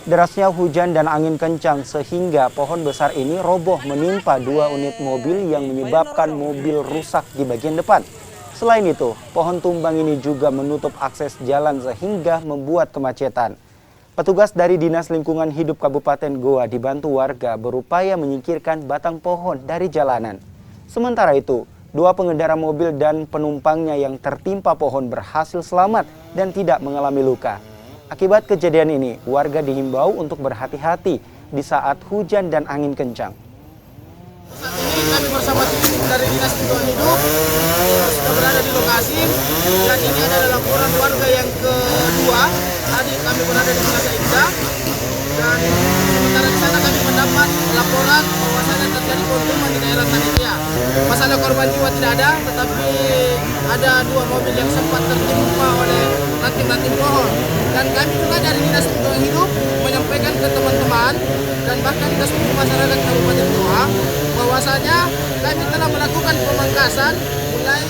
Derasnya hujan dan angin kencang sehingga pohon besar ini roboh menimpa 2 unit mobil yang menyebabkan mobil rusak di bagian depan. Selain itu, pohon tumbang ini juga menutup akses jalan sehingga membuat kemacetan. Petugas dari Dinas Lingkungan Hidup Kabupaten Goa dibantu warga berupaya menyingkirkan batang pohon dari jalanan. Sementara itu, 2 pengendara mobil dan penumpangnya yang tertimpa pohon berhasil selamat dan tidak mengalami luka. Akibat kejadian ini, warga dihimbau untuk berhati-hati di saat hujan dan angin kencang. Saat ini kami bersama tim dari Dinas Lingkungan Hidup sudah berada di lokasi dan ini adalah laporan warga yang kedua. Tadi kami berada di Plaza Indah dan sementara di sana kami mendapat laporan bahwasannya terjadi konflik di daerah Tanikia. Masalah korban jiwa tidak ada, tetapi ada 2 mobil yang sempat tertimpa oleh ranting-ranting pohon. Dan kami juga dari Dinas Lingkungan Hidup menyampaikan ke teman-teman dan bahkan Dinas Lingkungan Masyarakat Kabupaten Goa bahwasanya kami telah melakukan pemangkasan mulai